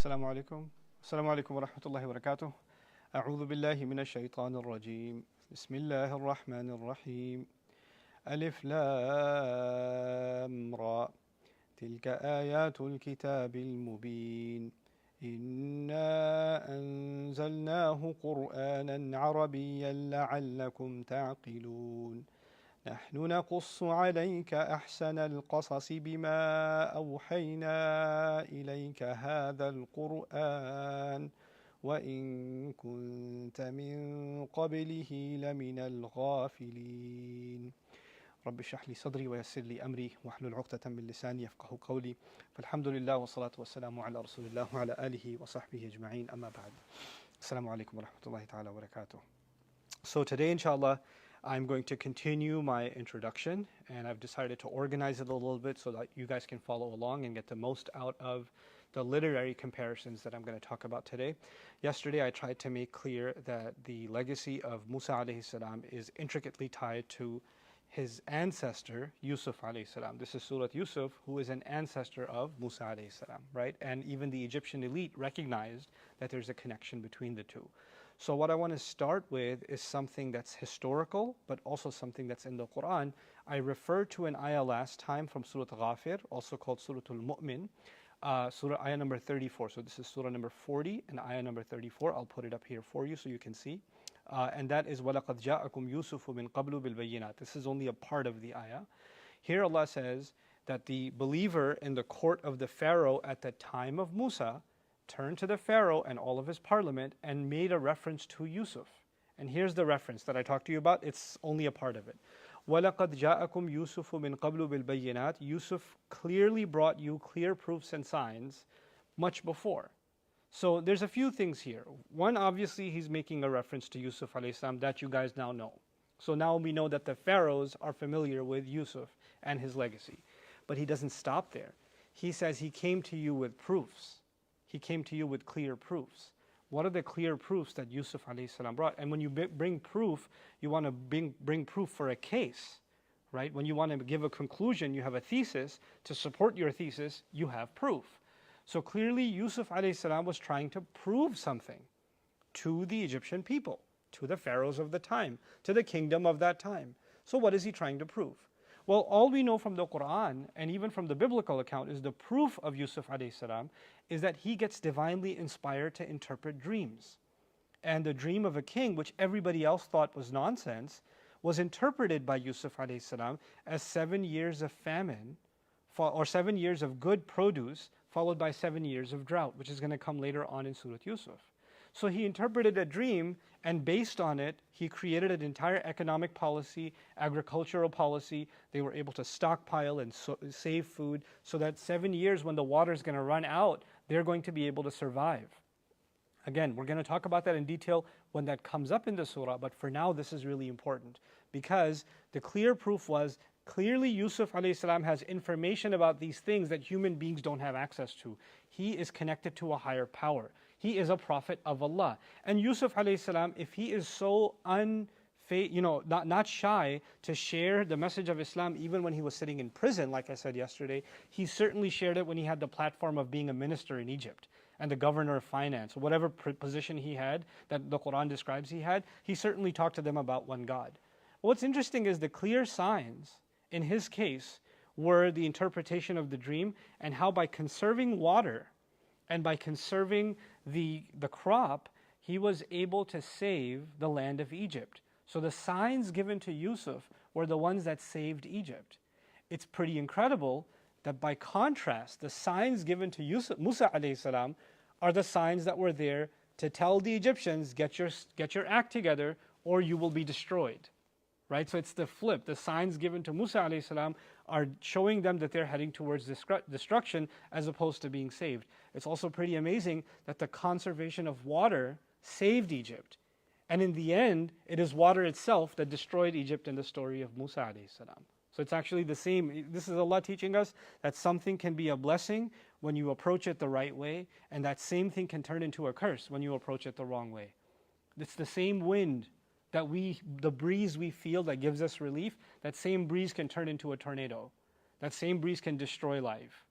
السلام عليكم. السلام عليكم ورحمة الله وبركاته. أعوذ بالله من الشيطان الرجيم. بسم الله الرحمن الرحيم. ألف لام را. تلك آيات الكتاب المبين. إنا أنزلناه قرآنا عربيا لعلكم تعقلون. نحن نقص عليك أحسن القصص بما أوحينا إليك هذا القرآن وإن كنت من قبله لمن الغافلين. رب اشرح لي صدري ويسر لي أمري واحلل عقدة من لساني يفقه قولي. فالحمد لله والصلاة والسلام على رسول الله وعلى آله وصحبه أجمعين. أما بعد. السلام عليكم ورحمة الله تعالى وبركاته. So today, inshallah, I'm going to continue my introduction, and I've decided to organize it a little bit so that you guys can follow along and get the most out of the literary comparisons that I'm going to talk about today. Yesterday, I tried to make clear that the legacy of Musa alayhi salam is intricately tied to his ancestor, Yusuf alayhi salam. This is Surah Yusuf, who is an ancestor of Musa alayhi salam, right? And even the Egyptian elite recognized that there's a connection between the two. So what I want to start with is something that's historical, but also something that's in the Quran. I referred to an ayah last time from Surah Ghafir, also called Surah Al-Mu'min, Surah ayah number 34. So this is Surah number 40 and ayah number 34. I'll put it up here for you so you can see. And that is وَلَقَدْ جَاءَكُمْ يُوسُفُ مِنْ قَبْلُ بِالْبَيِّنَاتِ. This is only a part of the ayah. Here Allah says that the believer in the court of the Pharaoh at the time of Musa turned to the Pharaoh and all of his parliament and made a reference to Yusuf. And here's the reference that I talked to you about. It's only a part of it. وَلَقَدْ جَاءَكُمْ يُوسُفُ مِنْ قَبْلُ بِالْبَيِّنَاتِ. Yusuf clearly brought you clear proofs and signs much before. So there's a few things here. One, obviously, he's making a reference to Yusuf alayhi salam that you guys now know. So now we know that the pharaohs are familiar with Yusuf and his legacy. But he doesn't stop there. He says he came to you with proofs. He came to you with clear proofs. What are the clear proofs that Yusuf alayhi salam brought? And when you bring proof, you want to bring proof for a case, right? When you want to give a conclusion, you have a thesis. To support your thesis, you have proof. So clearly Yusuf alayhi salam was trying to prove something to the Egyptian people, to the pharaohs of the time, to the kingdom of that time. So what is he trying to prove? Well, all we know from the Quran and even from the biblical account is the proof of Yusuf alayhi salam is that he gets divinely inspired to interpret dreams. And the dream of a king, which everybody else thought was nonsense, was interpreted by Yusuf alayhi salam as 7 years of famine or 7 years of good produce followed by 7 years of drought, which is going to come later on in Surah Yusuf. So he interpreted a dream, and based on it, he created an entire economic policy, agricultural policy. They were able to stockpile and save food so that 7 years when the water is going to run out, they're going to be able to survive. Again, we're going to talk about that in detail when that comes up in the surah, but for now this is really important because the clear proof was clearly Yusuf alayhi salam has information about these things that human beings don't have access to. He is connected to a higher power. He is a prophet of Allah. And Yusuf alayhi salam, if he is so not shy to share the message of Islam even when he was sitting in prison, like I said yesterday, he certainly shared it when he had the platform of being a minister in Egypt and the governor of finance, whatever position he had that the Quran describes he had, he certainly talked to them about one God. What's interesting is the clear signs in his case were the interpretation of the dream and how by conserving water and by conserving the crop, he was able to save the land of Egypt. So the signs given to Yusuf were the ones that saved Egypt. It's pretty incredible that by contrast, the signs given to Musa alayhi salam are the signs that were there to tell the Egyptians, get your act together or you will be destroyed. Right? So it's the flip. The signs given to Musa alayhi salam are showing them that they're heading towards destruction as opposed to being saved. It's also pretty amazing that the conservation of water saved Egypt. And in the end, it is water itself that destroyed Egypt in the story of Musa alayhi salam. So it's actually the same. This is Allah teaching us that something can be a blessing when you approach it the right way, and that same thing can turn into a curse when you approach it the wrong way. It's the same wind that the breeze we feel that gives us relief, that same breeze can turn into a tornado. That same breeze can destroy life,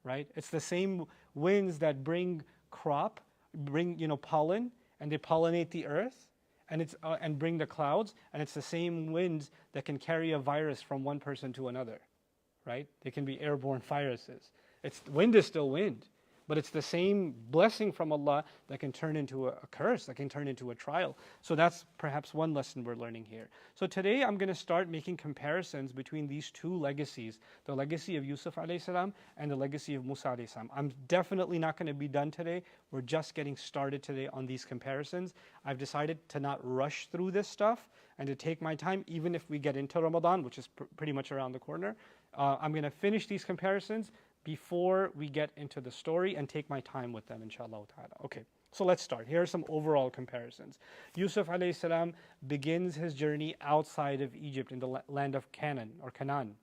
right? It's the same winds that bring crop, bring pollen, and they pollinate the earth, and bring the clouds, and it's the same winds that can carry a virus from one person to another, right? They can be airborne viruses. Wind is still wind, but it's the same blessing from Allah that can turn into a curse, that can turn into a trial. So that's perhaps one lesson we're learning here. So today I'm going to start making comparisons between these two legacies, the legacy of Yusuf alayhi salam and the legacy of Musa alayhi salam. I'm definitely not going to be done today. We're just getting started today on these comparisons. I've decided to not rush through this stuff and to take my time, even if we get into Ramadan, which is pretty much around the corner. I'm going to finish these comparisons before we get into the story and take my time with them, inshallah ta'ala. Okay, so let's start. Here are some overall comparisons. Yusuf alayhi salam begins his journey outside of Egypt in the land of Canaan or Canaan.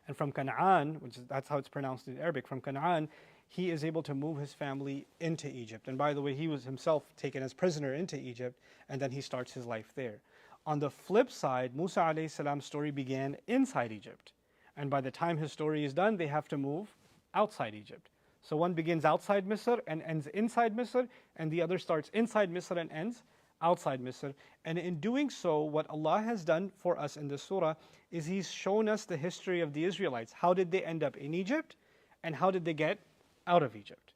And from Canaan, that's how it's pronounced in Arabic, from Canaan, he is able to move his family into Egypt. And by the way, he was himself taken as prisoner into Egypt, and then he starts his life there. On the flip side, Musa alayhi salam's story began inside Egypt. And by the time his story is done, they have to move outside Egypt. So one begins outside Misr and ends inside Misr, and the other starts inside Misr and ends outside Misr. And in doing so, what Allah has done for us in the surah is He's shown us the history of the Israelites. How did they end up in Egypt, and how did they get out of Egypt?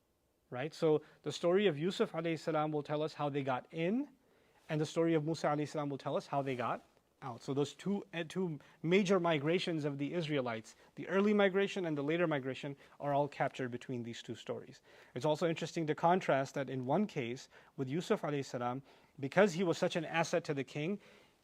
Right? So the story of Yusuf alayhi salam will tell us how they got in, and the story of Musa alayhi salam will tell us how they got out. So those two major migrations of the Israelites, the early migration and the later migration, are all captured between these two stories. It's also interesting to contrast that in one case with Yusuf alayhi salam, because he was such an asset to the king,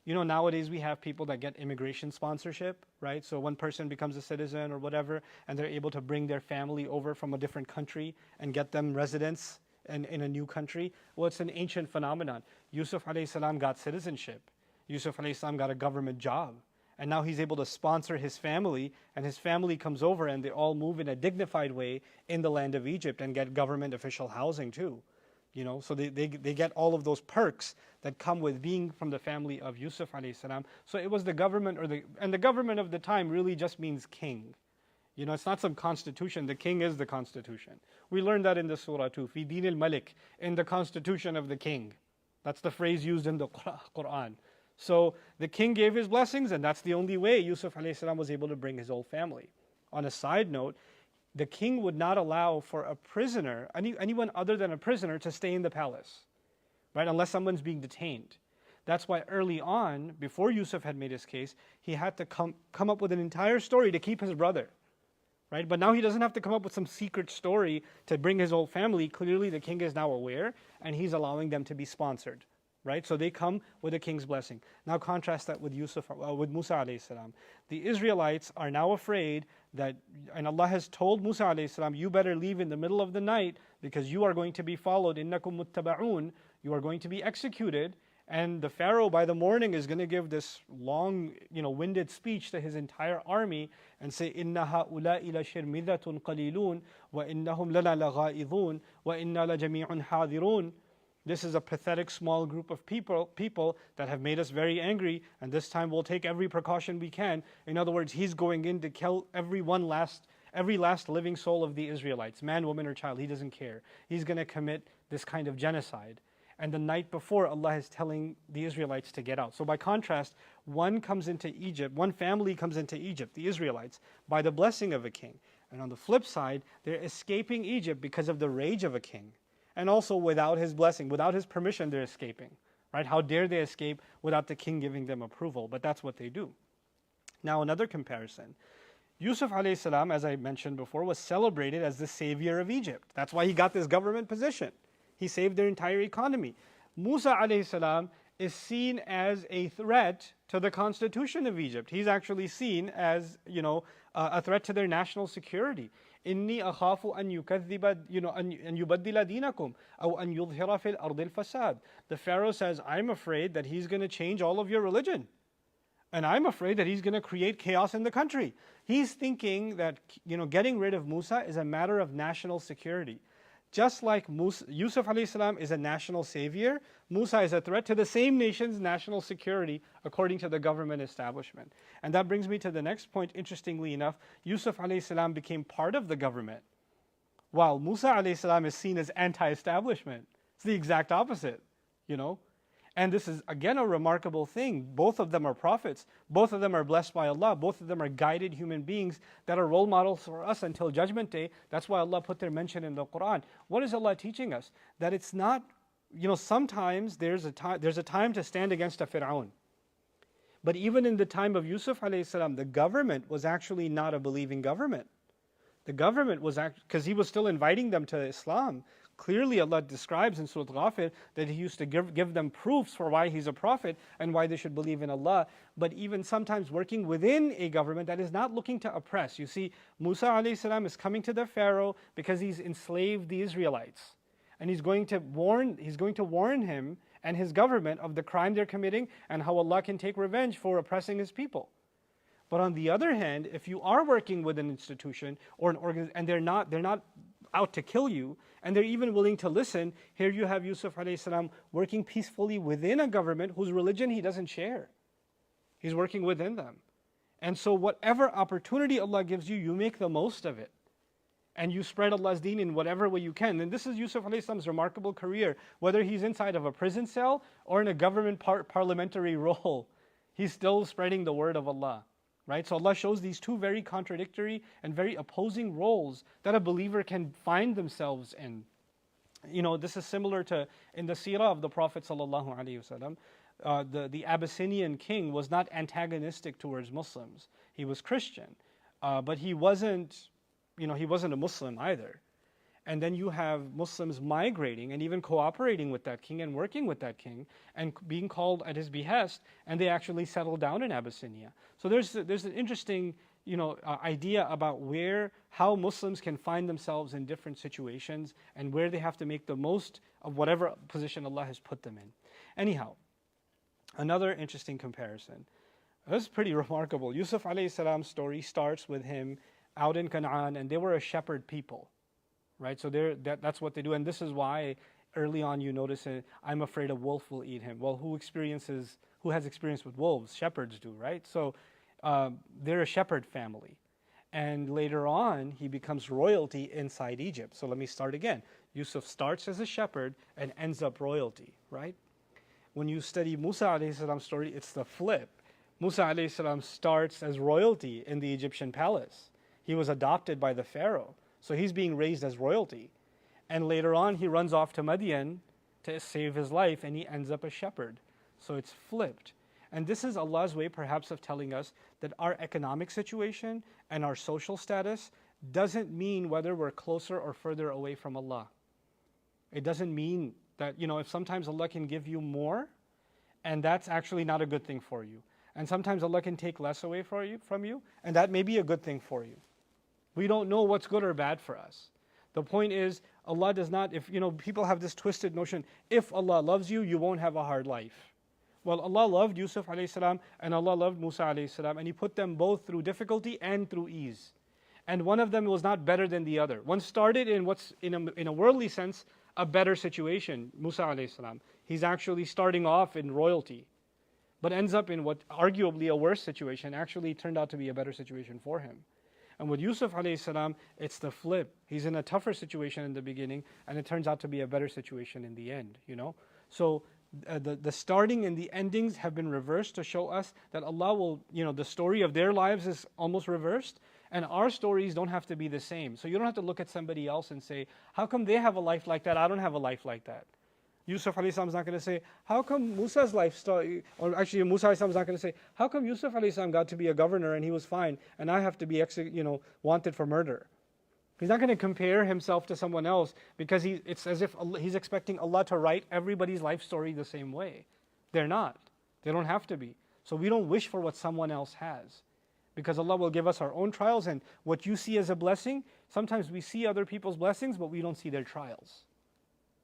nowadays we have people that get immigration sponsorship, right? So one person becomes a citizen or whatever, and they're able to bring their family over from a different country and get them residence in a new country. Well, it's an ancient phenomenon. Yusuf alayhi salam got citizenship. Yusuf alayhi salam got a government job, and now he's able to sponsor his family, and his family comes over and they all move in a dignified way in the land of Egypt and get government official housing too. So they get all of those perks that come with being from the family of Yusuf alayhi salam. So it was the government, and the government of the time really just means king. It's not some constitution. The king is the constitution. We learned that in the surah too. Fi din al-malik, in the constitution of the king. That's the phrase used in the Quran. So the king gave his blessings, and that's the only way Yusuf alayhi salam was able to bring his whole family. On a side note, the king would not allow for a prisoner, anyone other than a prisoner, to stay in the palace, right? Unless someone's being detained. That's why early on, before Yusuf had made his case, he had to come up with an entire story to keep his brother, right? But now he doesn't have to come up with some secret story to bring his whole family. Clearly the king is now aware, and he's allowing them to be sponsored. Right? So they come with a king's blessing. Now contrast that with Musa alayhi salam. The Israelites are now afraid that, and Allah has told Musa alayhi salam, you better leave in the middle of the night because you are going to be followed. Innakum muttaba'un. You are going to be executed. And the Pharaoh by the morning is going to give this long, winded speech to his entire army and say, Inna ha'ula'i la shirmidatun qalilun wa innahum lana lagha'idun wa inna la jami'un hadirun. This is a pathetic small group of people that have made us very angry, and this time we'll take every precaution we can. In other words, he's going in to kill every last living soul of the Israelites, man, woman, or child. He doesn't care. He's going to commit this kind of genocide. And the night before, Allah is telling the Israelites to get out. So by contrast, one family comes into Egypt, the Israelites, by the blessing of a king. And on the flip side, they're escaping Egypt because of the rage of a king. And also without his blessing, without his permission, they're escaping. Right? How dare they escape without the king giving them approval? But that's what they do. Now another comparison. Yusuf alayhi salam, as I mentioned before, was celebrated as the savior of Egypt. That's why he got this government position. He saved their entire economy. Musa alayhi salam is seen as a threat to the constitution of Egypt. He's actually seen as, a threat to their national security. إني أخاف أن يكذب أن يبدل دينكم أو أن يظهر في الأرض الفساد. The Pharaoh says, I'm afraid that he's going to change all of your religion. And I'm afraid that he's going to create chaos in the country. He's thinking that getting rid of Musa is a matter of national security. Just like Yusuf alayhi salam is a national savior, Musa is a threat to the same nation's national security according to the government establishment. And that brings me to the next point. Interestingly enough, Yusuf alayhi salam became part of the government while Musa alayhi salam is seen as anti-establishment. It's the exact opposite, you know. And this is again a remarkable thing. Both of them are prophets. Both of them are blessed by Allah. Both of them are guided human beings that are role models for us until Judgment Day. That's why Allah put their mention in the Quran. What is Allah teaching us? That it's not, you know, sometimes there's a time to stand against a Fir'aun. But even in the time of Yusuf alayhi salam, the government was actually not a believing government. The government was because he was still inviting them to Islam. Clearly Allah describes in Surah Ghafir that He used to give them proofs for why He's a prophet and why they should believe in Allah. But even sometimes working within a government that is not looking to oppress. You see, Musa alayhi salam is coming to the Pharaoh because he's enslaved the Israelites. And he's going to warn him and his government of the crime they're committing and how Allah can take revenge for oppressing His people. But on the other hand, if you are working with an institution or an organization and they're not out to kill you, and they're even willing to listen, here you have Yusuf alayhi salam working peacefully within a government whose religion he doesn't share. He's working within them. And so whatever opportunity Allah gives you, you make the most of it. And you spread Allah's deen in whatever way you can. And this is Yusuf alayhi salam's remarkable career. Whether he's inside of a prison cell or in a government parliamentary role, he's still spreading the word of Allah. Right? So Allah shows these two very contradictory and very opposing roles that a believer can find themselves in. You know, this is similar to in the seerah of the Prophet ﷺ. The Abyssinian king was not antagonistic towards Muslims. He was Christian, but he wasn't a Muslim either. And then you have Muslims migrating and even cooperating with that king and working with that king and being called at his behest, and they actually settled down in Abyssinia. So there's an interesting idea about how Muslims can find themselves in different situations and where they have to make the most of whatever position Allah has put them in. Anyhow, another interesting comparison. This is pretty remarkable. Yusuf alayhi salam's story starts with him out in Canaan, and they were a shepherd people. Right, so that's what they do, and this is why early on you notice I'm afraid a wolf will eat him. Well, who has experience with wolves? Shepherds do, right? So they're a shepherd family, and later on he becomes royalty inside Egypt. So let me start again. Yusuf starts as a shepherd and ends up royalty, right? When you study Musa alayhi salam's story, it's the flip. Musa alayhi salam starts as royalty in the Egyptian palace. He was adopted by the Pharaoh. So he's being raised as royalty. And later on, he runs off to Madian to save his life, and he ends up a shepherd. So it's flipped. And this is Allah's way, perhaps, of telling us that our economic situation and our social status doesn't mean whether we're closer or further away from Allah. It doesn't mean that, if sometimes Allah can give you more, and that's actually not a good thing for you. And sometimes Allah can take less away from you, and that may be a good thing for you. We don't know what's good or bad for us. The point is, Allah does not, people have this twisted notion, if Allah loves you, you won't have a hard life. Well, Allah loved Yusuf alayhi salam and Allah loved Musa alayhi salam, and He put them both through difficulty and through ease. And one of them was not better than the other. One started in what's, in a worldly sense, a better situation, Musa alayhi salam. He's actually starting off in royalty, but ends up in what arguably a worse situation, actually turned out to be a better situation for him. And with Yusuf alayhi salam, it's the flip. He's in a tougher situation in the beginning, and it turns out to be a better situation in the end, So the starting and the endings have been reversed to show us that Allah will, the story of their lives is almost reversed, and our stories don't have to be the same. So you don't have to look at somebody else and say, how come they have a life like that? I don't have a life like that. Yusuf alayhi salam is not going to say, how come Musa's life story, or actually Musa alayhi salam is not going to say, how come Yusuf alayhi salam got to be a governor and he was fine, and I have to be wanted for murder. He's not going to compare himself to someone else, because it's as if he's expecting Allah to write everybody's life story the same way. They're not. They don't have to be. So we don't wish for what someone else has, because Allah will give us our own trials, and what you see as a blessing, sometimes we see other people's blessings, but we don't see their trials.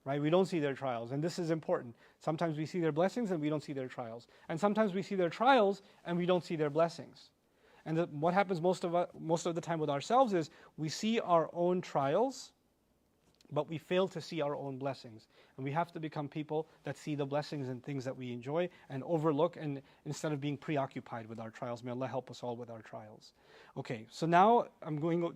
Right? We don't see their trials, and this is important. Sometimes we see their blessings and we don't see their trials. And sometimes we see their trials and we don't see their blessings. And what happens most of the time with ourselves is we see our own trials, but we fail to see our own blessings. And we have to become people that see the blessings and things that we enjoy and overlook, and instead of being preoccupied with our trials. May Allah help us all with our trials. Okay, so now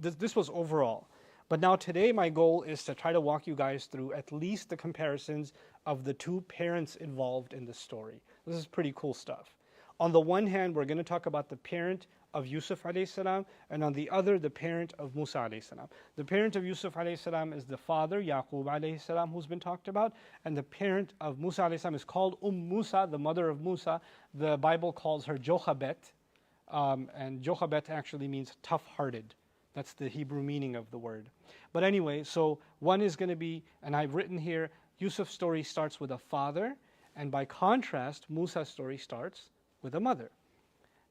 this was overall. But now today my goal is to try to walk you guys through at least the comparisons of the two parents involved in the story. This is pretty cool stuff. On the one hand, we're going to talk about the parent of Yusuf alayhi salam, and on the other, the parent of Musa alayhi salam. The parent of Yusuf alayhi salam is the father, Yaqub alayhi salam, who's been talked about, and the parent of Musa alayhi salam is called Musa, the mother of Musa. The Bible calls her Jochebed, and Jochebed actually means tough-hearted. That's the Hebrew meaning of the word. But anyway, so one is going to be, and I've written here, Yusuf's story starts with a father, and by contrast, Musa's story starts with a mother.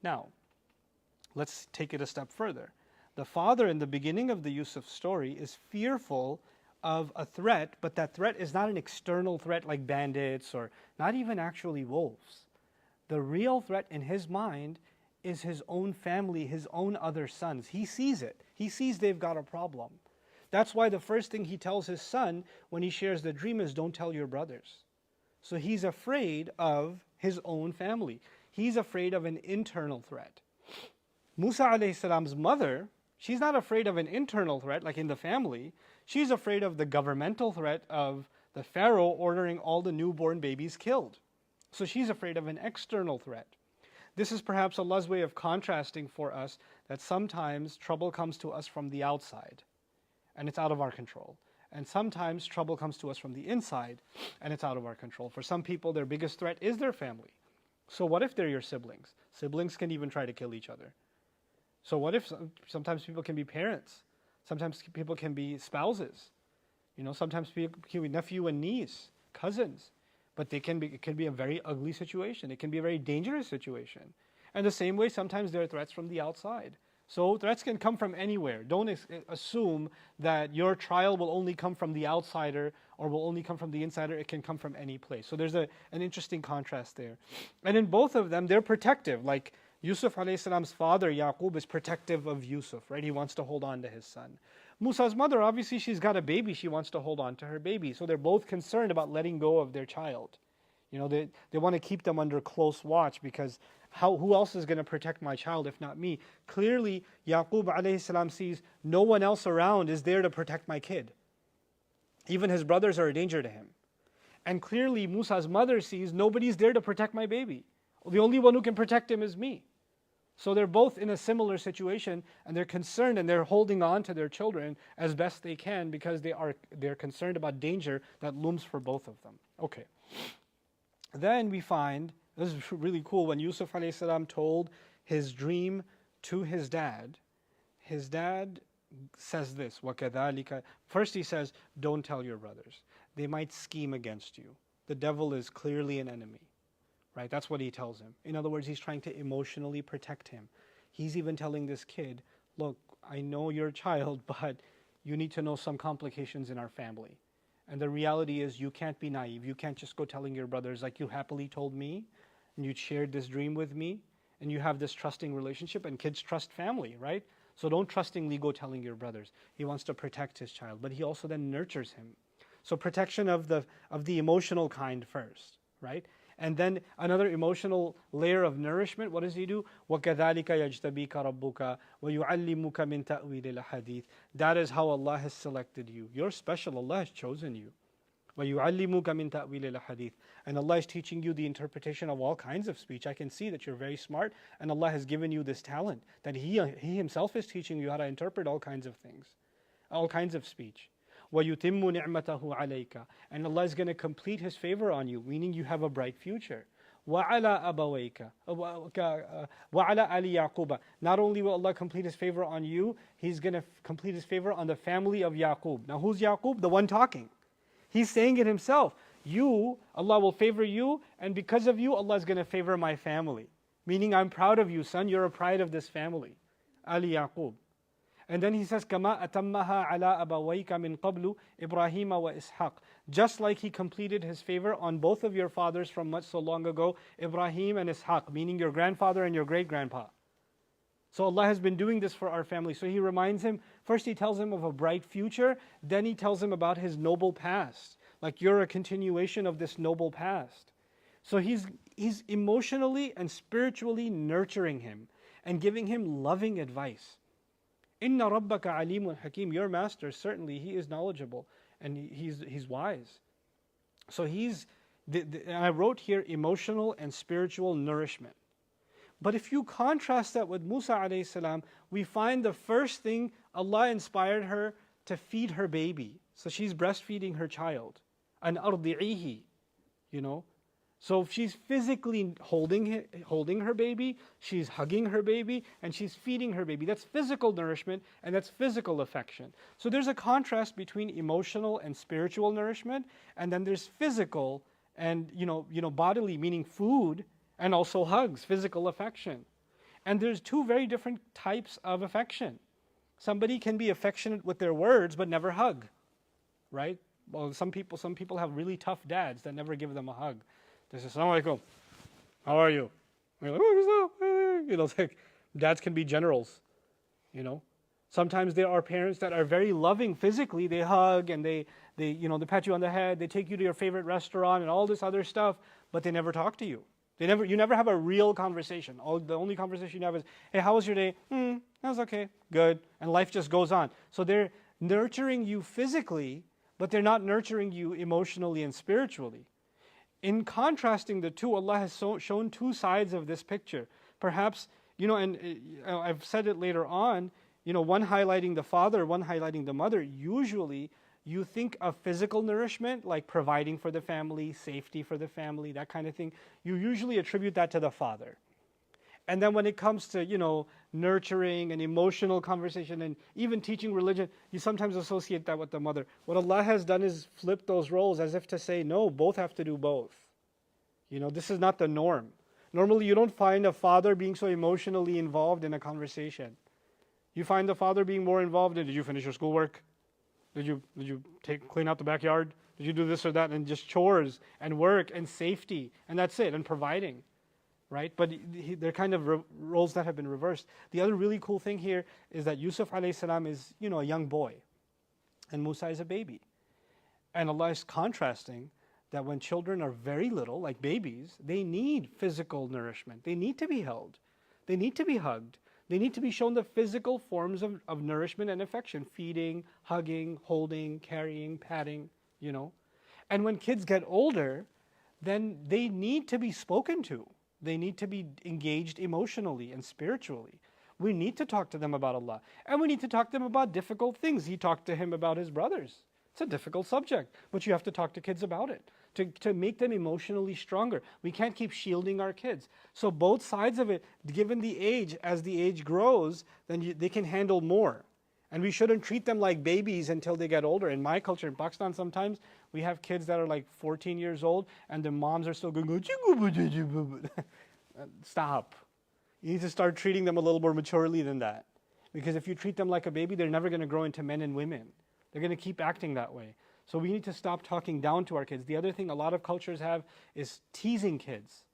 Now, let's take it a step further. The father in the beginning of the Yusuf story is fearful of a threat, but that threat is not an external threat like bandits or not even actually wolves. The real threat in his mind is his own family, his own other sons. He sees it. He sees they've got a problem. That's why the first thing he tells his son when he shares the dream is, don't tell your brothers. So he's afraid of his own family. He's afraid of an internal threat. Musa alayhi salam's mother, she's not afraid of an internal threat like in the family. She's afraid of the governmental threat of the Pharaoh ordering all the newborn babies killed. So she's afraid of an external threat. This is perhaps Allah's way of contrasting for us that sometimes trouble comes to us from the outside and it's out of our control. And sometimes trouble comes to us from the inside and it's out of our control. For some people, their biggest threat is their family. So what if they're your siblings? Siblings can even try to kill each other. So what if sometimes people can be parents? Sometimes people can be spouses. Sometimes people can be nephew and niece, cousins. But it can be a very ugly situation. It can be a very dangerous situation. And the same way, sometimes there are threats from the outside. So threats can come from anywhere. Don't assume that your trial will only come from the outsider or will only come from the insider. It can come from any place. So there's an interesting contrast there. And in both of them, they're protective. Like Yusuf alayhi salam's father, Yaqub, is protective of Yusuf, right? He wants to hold on to his son. Musa's mother, obviously she's got a baby, she wants to hold on to her baby. So they're both concerned about letting go of their child. They want to keep them under close watch because who else is going to protect my child if not me? Clearly, Yaqub alayhi salam sees no one else around is there to protect my kid. Even his brothers are a danger to him. And clearly, Musa's mother sees nobody's there to protect my baby. The only one who can protect him is me. So they're both in a similar situation and they're concerned and they're holding on to their children as best they can because they're concerned about danger that looms for both of them. Okay. Then we find, this is really cool, when Yusuf alayhi salam told his dream to his dad says this, وَكَذَلِكَ. First he says, don't tell your brothers. They might scheme against you. The devil is clearly an enemy. Right? That's what he tells him. In other words, he's trying to emotionally protect him. He's even telling this kid, look, I know you're a child, but you need to know some complications in our family. And the reality is you can't be naive. You can't just go telling your brothers like you happily told me and you shared this dream with me and you have this trusting relationship, and kids trust family, right? So don't trustingly go telling your brothers. He wants to protect his child, but he also then nurtures him. So protection of the emotional kind first, right? And then another emotional layer of nourishment, what does he do? وَكَذَلِكَ يَجْتَبِيكَ رَبُّكَ وَيُعَلِّمُكَ مِنْ تَأْوِيلِ الْحَدِيثِ. That is how Allah has selected you. You're special, Allah has chosen you. وَيُعَلِّمُكَ مِنْ تَأْوِيلِ الْحَدِيثِ. And Allah is teaching you the interpretation of all kinds of speech. I can see that you're very smart and Allah has given you this talent that He Himself is teaching you how to interpret all kinds of things, all kinds of speech. وَيُتِمُّ نِعْمَتَهُ عَلَيْكَ. And Allah is going to complete His favor on you, meaning you have a bright future. وَعَلَى أَبَوَيْكَ وَعَلَى آلِ يَعْقُوبَ. Not only will Allah complete His favor on you, He's going to complete His favor on the family of Yaqub. Now who's Yaqub? The one talking. He's saying it himself. Allah will favor you, and because of you, Allah is going to favor my family. Meaning, I'm proud of you, son. You're a pride of this family. Ali Yaqub. And then he says, كَمَا أَتَمَّهَا عَلَىٰ أَبَوَيْكَ مِنْ قَبْلُ إِبْرَاهِيمَ وَإِسْحَاقَ. Just like He completed His favor on both of your fathers from much so long ago, Ibrahim and Ishaq, meaning your grandfather and your great-grandpa. So Allah has been doing this for our family. So He reminds him, first He tells him of a bright future, then He tells him about his noble past. Like you're a continuation of this noble past. So He's emotionally and spiritually nurturing him and giving him loving advice. Inna rabbaka alimun hakim. Your master, certainly, he is knowledgeable and he's wise. So and I wrote here emotional and spiritual nourishment. But if you contrast that with Musa alayhi salam, we find the first thing, Allah inspired her to feed her baby. So she's breastfeeding her child. An ardi'ihi, you know. So she's physically holding her baby, she's hugging her baby, and she's feeding her baby. That's physical nourishment, and that's physical affection. So there's a contrast between emotional and spiritual nourishment, and then there's physical and bodily, meaning food, and also hugs, physical affection. And there's two very different types of affection. Somebody can be affectionate with their words but never hug, right? Well, some people have really tough dads that never give them a hug. They say, "Assalamu alaikum, how are you?" And you're like, "Oh, what's up?" Like dads can be generals, Sometimes there are parents that are very loving physically. They hug and they pat you on the head. They take you to your favorite restaurant and all this other stuff, but they never talk to you. You never have a real conversation. The only conversation you have is, "Hey, how was your day?" That was okay, good. And life just goes on. So they're nurturing you physically, but they're not nurturing you emotionally and spiritually. In contrasting the two, Allah has shown two sides of this picture. Perhaps, and I've said it later on, one highlighting the father, one highlighting the mother. Usually, you think of physical nourishment, like providing for the family, safety for the family, that kind of thing. You usually attribute that to the father. And then when it comes to, nurturing and emotional conversation and even teaching religion, you sometimes associate that with the mother. What Allah has done is flip those roles as if to say, no, both have to do both. This is not the norm. Normally, you don't find a father being so emotionally involved in a conversation. You find the father being more involved in, did you finish your schoolwork? Did you clean out the backyard? Did you do this or that? And just chores and work and safety. And that's it. And providing. Right? But they're kind of roles that have been reversed. The other really cool thing here is that Yusuf alayhi salam is, a young boy. And Musa is a baby. And Allah is contrasting that when children are very little, like babies, they need physical nourishment. They need to be held. They need to be hugged. They need to be shown the physical forms of nourishment and affection. Feeding, hugging, holding, carrying, patting, And when kids get older, then they need to be spoken to. They need to be engaged emotionally and spiritually. We need to talk to them about Allah. And we need to talk to them about difficult things. He talked to him about his brothers. It's a difficult subject, but you have to talk to kids about it to make them emotionally stronger. We can't keep shielding our kids. So both sides of it, given the age, as the age grows, then they can handle more. And we shouldn't treat them like babies until they get older. In my culture, in Pakistan, sometimes we have kids that are like 14 years old and their moms are still going, stop. You need to start treating them a little more maturely than that. Because if you treat them like a baby, they're never going to grow into men and women. They're going to keep acting that way. So we need to stop talking down to our kids. The other thing a lot of cultures have is teasing kids.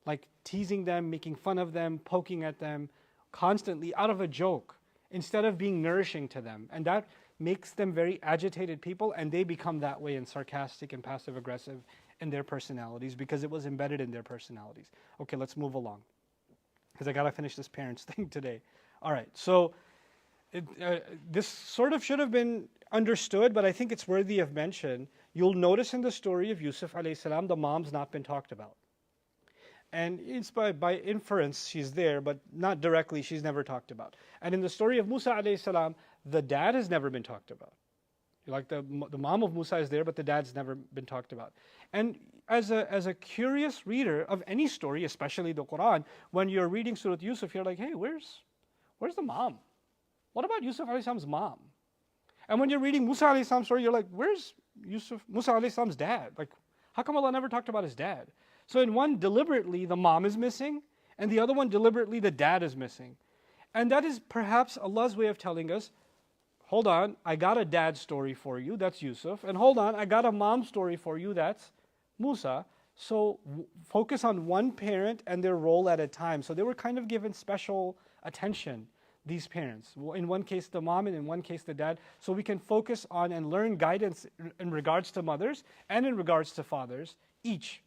Like teasing them, making fun of them, poking at them constantly out of a joke, instead of being nourishing to them. And that makes them very agitated people, and they become that way and sarcastic and passive-aggressive in their personalities because it was embedded in their personalities. Okay, let's move along, because I got to finish this parents thing today. All right, so this sort of should have been understood, but I think it's worthy of mention. You'll notice in the story of Yusuf alayhi salam, the mom's not been talked about. And it's by inference she's there, but not directly, she's never talked about. And in the story of Musa alayhi salam, the dad has never been talked about. Like the mom of Musa is there, but the dad's never been talked about. And as a curious reader of any story, especially the Quran, when you're reading Surah Yusuf, you're like, hey, where's the mom? What about Yusuf alayhi salam's mom? And when you're reading Musa alayhi salam's story, you're like, where's Musa alayhi salam's dad? Like, how come Allah never talked about his dad? So in one, deliberately, the mom is missing, and the other one, deliberately, the dad is missing. And that is perhaps Allah's way of telling us, hold on, I got a dad story for you, that's Yusuf, and hold on, I got a mom story for you, that's Musa. So focus on one parent and their role at a time. So they were kind of given special attention, these parents. In one case, the mom, and in one case, the dad. So we can focus on and learn guidance in regards to mothers and in regards to fathers, each.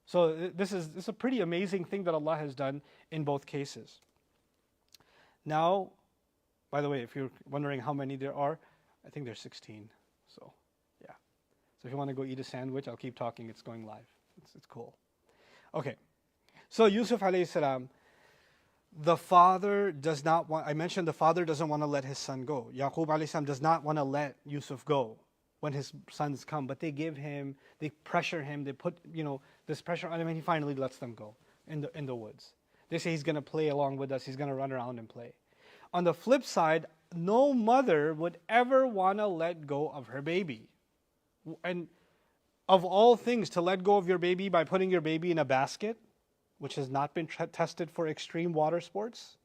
So this is a pretty amazing thing that Allah has done in both cases. Now, By the way, if you're wondering how many there are, I think there's 16. So, yeah. So if you want to go eat a sandwich, I'll keep talking. It's going live. It's cool. Okay. So Yusuf alayhi salam, the father does not want, I mentioned the father doesn't want to let his son go. Yaqub alayhi salam does not want to let Yusuf go when his sons come, but they pressure him, they put, this pressure on him, and he finally lets them go in the woods. They say he's going to play along with us, he's going to run around and play. On the flip side, no mother would ever want to let go of her baby. And of all things, to let go of your baby by putting your baby in a basket, which has not been tested for extreme water sports.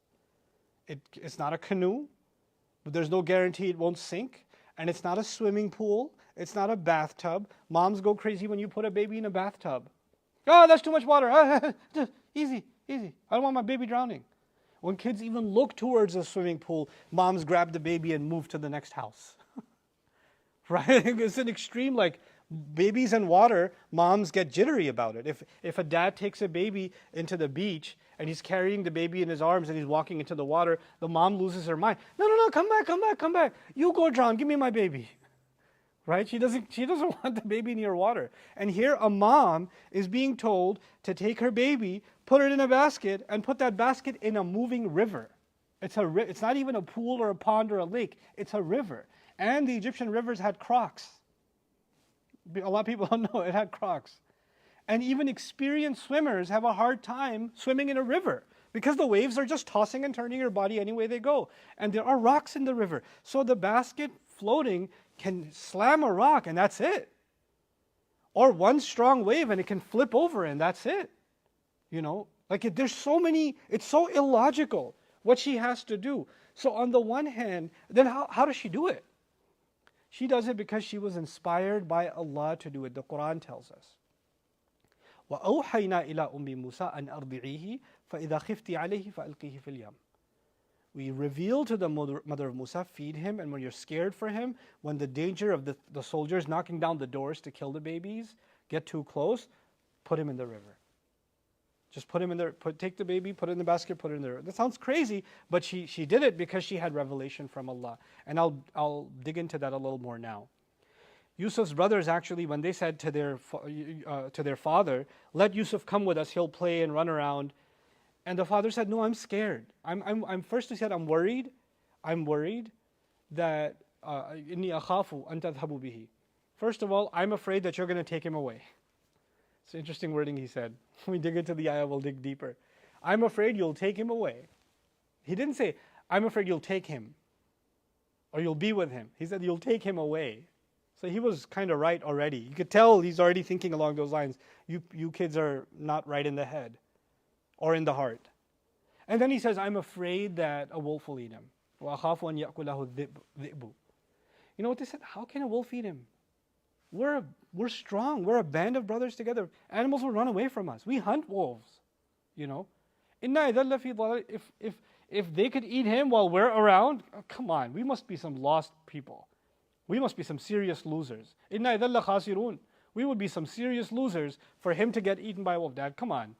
It's not a canoe, but there's no guarantee it won't sink. And it's not a swimming pool. It's not a bathtub. Moms go crazy when you put a baby in a bathtub. Oh, that's too much water. Easy. I don't want my baby drowning. When kids even look towards a swimming pool, moms grab the baby and move to the next house. Right? It's an extreme, like, babies and water, moms get jittery about it. If a dad takes a baby into the beach and he's carrying the baby in his arms and he's walking into the water, the mom loses her mind. No, come back. You go drown, give me my baby. Right? She doesn't want the baby near water. And here a mom is being told to take her baby, put it in a basket, and put that basket in a moving river. It's not even a pool or a pond or a lake. It's a river. And the Egyptian rivers had crocs. A lot of people don't know it had crocs. And even experienced swimmers have a hard time swimming in a river because the waves are just tossing and turning your body any way they go. And there are rocks in the river. So the basket floating can slam a rock and that's it. Or one strong wave and it can flip over and that's it. There's so many, it's so illogical what she has to do. So on the one hand, then how does she do it? She does it because she was inspired by Allah to do it. The Quran tells us. وَأَوْحَيْنَا إِلَىٰ أُمِّ مُوسَىٰ أَنْ أَرْضِعِيهِ فَإِذَا خِفْتِ عَلَيْهِ فَأَلْقِيهِ فِي الْيَمِّ. We reveal to the mother of Musa, feed him, and when you're scared for him, when the danger of the soldiers knocking down the doors to kill the babies get too close, put him in the river. Just put him in there, take the baby, put it in the basket, put it in the river. That sounds crazy, but she did it because she had revelation from Allah. And I'll dig into that a little more now. Yusuf's brothers actually, when they said to their father, let Yusuf come with us, he'll play and run around. And the father said, no, I'm scared. First he said, I'm worried that إِنِّي أَخَافُ أَن تَذْهَبُوا بِهِ. First of all, I'm afraid that you're going to take him away. It's interesting wording he said. When we dig into the ayah, we'll dig deeper. I'm afraid you'll take him away. He didn't say, I'm afraid you'll take him or you'll be with him. He said, you'll take him away. So he was kind of right already. You could tell he's already thinking along those lines. You kids are not right in the head or in the heart. And then he says, I'm afraid that a wolf will eat him. وَأَخَافُ أَن يَأْكُلَهُ الذِّئْبُ. You know what they said? How can a wolf eat him? We're strong. We're a band of brothers together. Animals will run away from us. We hunt wolves. Inna idha lafi dhalal. If they could eat him while we're around, come on, we must be some lost people. We must be some serious losers. Inna idha la khasirun. We would be some serious losers for him to get eaten by a wolf. Dad, come on.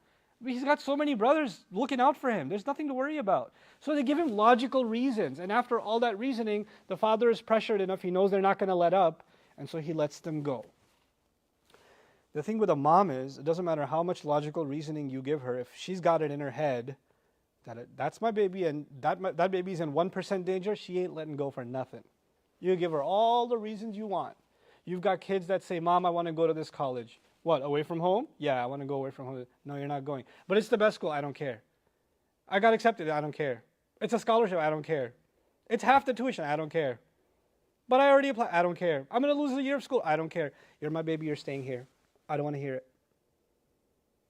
He's got so many brothers looking out for him. There's nothing to worry about. So they give him logical reasons. And after all that reasoning, the father is pressured enough. He knows they're not going to let up. And so he lets them go. The thing with a mom is, it doesn't matter how much logical reasoning you give her, if she's got it in her head that that's my baby and that baby's in 1% danger, she ain't letting go for nothing. You give her all the reasons you want. You've got kids that say, Mom, I want to go to this college. What, away from home? Yeah, I want to go away from home. No, you're not going. But it's the best school. I don't care. I got accepted. I don't care. It's a scholarship. I don't care. It's half the tuition. I don't care. But I already applied. I don't care. I'm going to lose a year of school. I don't care. You're my baby. You're staying here. I don't want to hear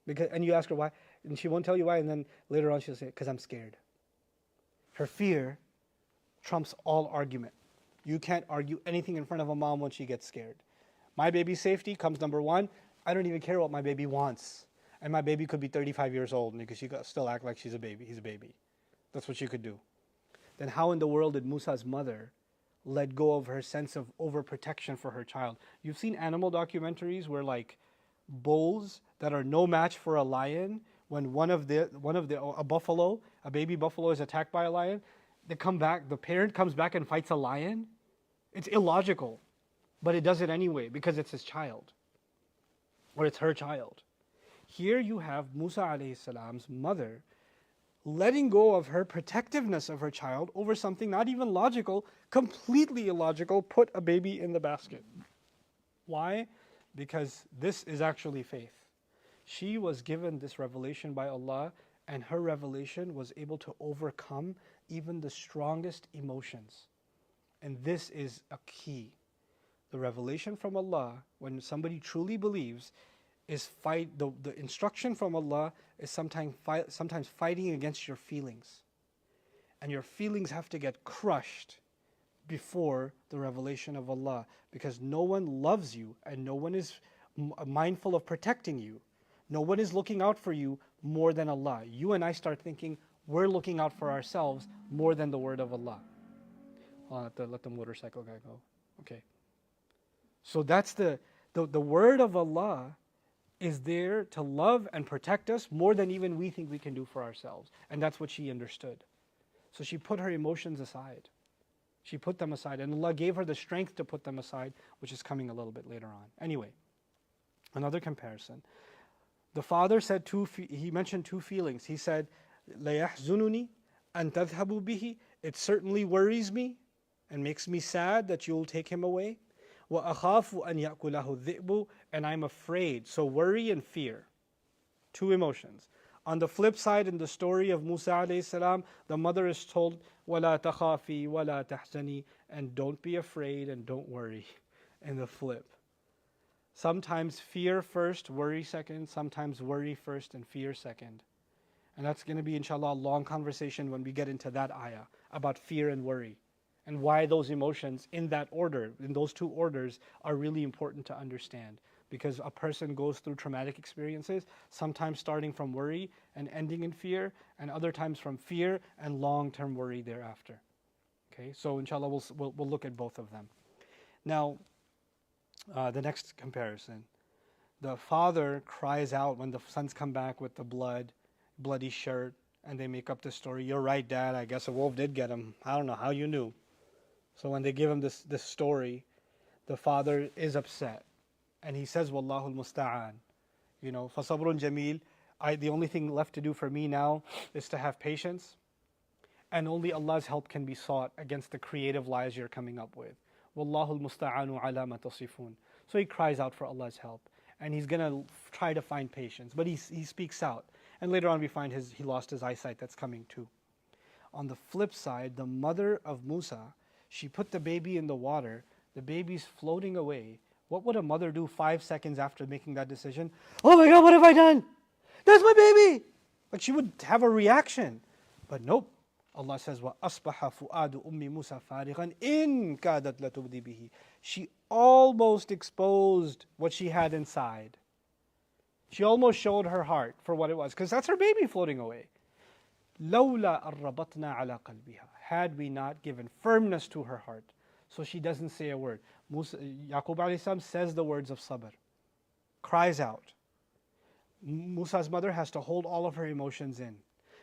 it. And you ask her why, and she won't tell you why, and then later on she'll say, because I'm scared. Her fear trumps all argument. You can't argue anything in front of a mom when she gets scared. My baby's safety comes number one. I don't even care what my baby wants. And my baby could be 35 years old because she could still act like she's a baby. He's a baby. That's what she could do. Then how in the world did Musa's mother let go of her sense of overprotection for her child? You've seen animal documentaries where like bulls that are no match for a lion, when a baby buffalo is attacked by a lion, the parent comes back and fights a lion. It's illogical, but it does it anyway because it's his child, or it's her child. Here you have Musa alayhi salam's mother letting go of her protectiveness of her child over something not even logical, completely illogical, put a baby in the basket. Why? Because this is actually faith. She was given this revelation by Allah, and her revelation was able to overcome even the strongest emotions. And this is a key. The revelation from Allah, when somebody truly believes, is the instruction from Allah is sometimes fighting against your feelings. And your feelings have to get crushed before the revelation of Allah, because no one loves you and no one is mindful of protecting you. No one is looking out for you more than Allah. You and I start thinking we're looking out for ourselves more than the word of Allah. I'll have to let the motorcycle guy go. Okay. So that's the word of Allah is there to love and protect us more than even we think we can do for ourselves. And that's what she understood. So she put her emotions aside. She put them aside. And Allah gave her the strength to put them aside, which is coming a little bit later on. Anyway, another comparison. The father said he mentioned two feelings. He said, لَا يَحْزُنُنِي أَن تَذْهَبُوا بِهِ. It certainly worries me and makes me sad that you'll take him away. وَأَخَافُ أَن يَأْكُلَهُ الذِّئْبُ. And I'm afraid. So worry and fear. Two emotions. On the flip side, in the story of Musa alayhi salam, the mother is told, وَلَا تَخَافِي وَلَا تَحْزَنِي. And don't be afraid and don't worry. In the flip. Sometimes fear first, worry second. Sometimes worry first and fear second. And that's going to be, inshallah, a long conversation when we get into that ayah about fear and worry. And why those emotions in that order, in those two orders, are really important to understand. Because a person goes through traumatic experiences, sometimes starting from worry and ending in fear, and other times from fear and long-term worry thereafter. Okay, so inshallah we'll look at both of them. Now, the next comparison. The father cries out when the sons come back with the bloody shirt, and they make up the story. You're right, Dad, I guess a wolf did get him. I don't know how you knew. So when they give him this story, the father is upset. And he says, Wallahu al-musta'an. فَصَبْرٌ جَمِيلٌ. The only thing left to do for me now is to have patience. And only Allah's help can be sought against the creative lies you're coming up with. Wallahu al-musta'anu ala ma tasifun. So he cries out for Allah's help. And he's going to try to find patience. But he speaks out. And later on we find he lost his eyesight. That's coming too. On the flip side, the mother of Musa, she put the baby in the water. The baby's floating away. What would a mother do 5 seconds after making that decision? Oh my God, what have I done? That's my baby! Like she would have a reaction. But nope. Allah says, وَأَصْبَحَ فُؤَادُ أُمِّ مُوسَى فَارِغًا إِن كَادَتْ لَتُبْدِي بِهِ. She almost exposed what she had inside. She almost showed her heart for what it was, because that's her baby floating away. لَوْلَا أَرَّبَطْنَا عَلَى قَلْبِهَا. Had we not given firmness to her heart. So she doesn't say a word. Yaqub alayhi salam says the words of sabr. Cries out. Musa's mother has to hold all of her emotions in.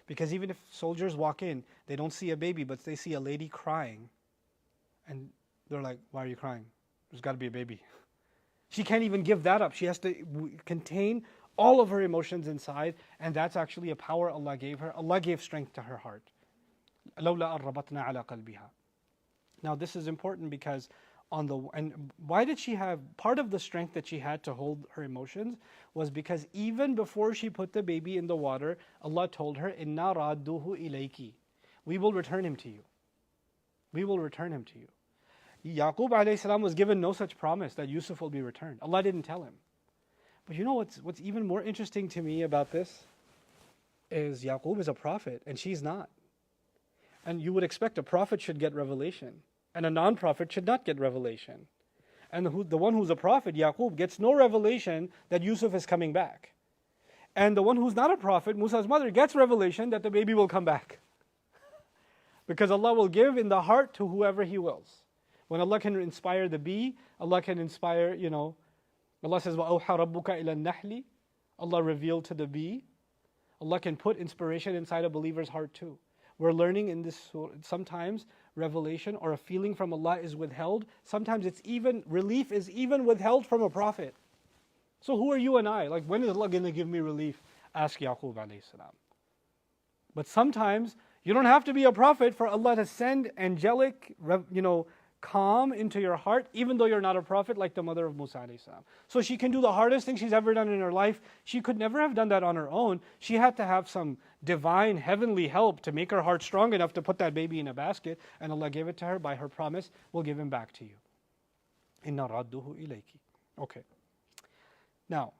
Because even if soldiers walk in, they don't see a baby, but they see a lady crying. And they're like, why are you crying? There's got to be a baby. She can't even give that up. She has to contain all of her emotions inside. And that's actually a power Allah gave her. Allah gave strength to her heart. لَوْلَا أَرَّبَطْنَا عَلَى قَلْبِهَا. Now this is important because and why did she have, part of the strength that she had to hold her emotions was because even before she put the baby in the water, Allah told her, إِنَّا رَادُّهُ إِلَيْكِ. We will return him to you. We will return him to you. Yaqub alayhi salam was given no such promise that Yusuf will be returned. Allah didn't tell him. But you know what's even more interesting to me about this is Yaqub is a prophet and she's not. And you would expect a prophet should get revelation. And a non-prophet should not get revelation. And the one who's a prophet, Yaqub, gets no revelation that Yusuf is coming back. And the one who's not a prophet, Musa's mother, gets revelation that the baby will come back. Because Allah will give in the heart to whoever He wills. When Allah can inspire the bee, Allah can inspire, Allah says, وَأَوْحَى رَبُّكَ إِلَى النَّحْلِ. Allah revealed to the bee. Allah can put inspiration inside a believer's heart too. We're learning in this surah, sometimes revelation or a feeling from Allah is withheld. Sometimes it's even, relief is even withheld from a prophet. So who are you and I? Like, when is Allah going to give me relief? Ask Yaqub alayhi salam. But sometimes you don't have to be a prophet for Allah to send angelic, calm into your heart, even though you're not a prophet, like the mother of Musa alayhi salam. So she can do the hardest thing she's ever done in her life. She could never have done that on her own. She had to have some divine, heavenly help to make her heart strong enough to put that baby in a basket, and Allah gave it to her by her promise, we'll give him back to you. Inna radduhu ilayki. Okay. Now,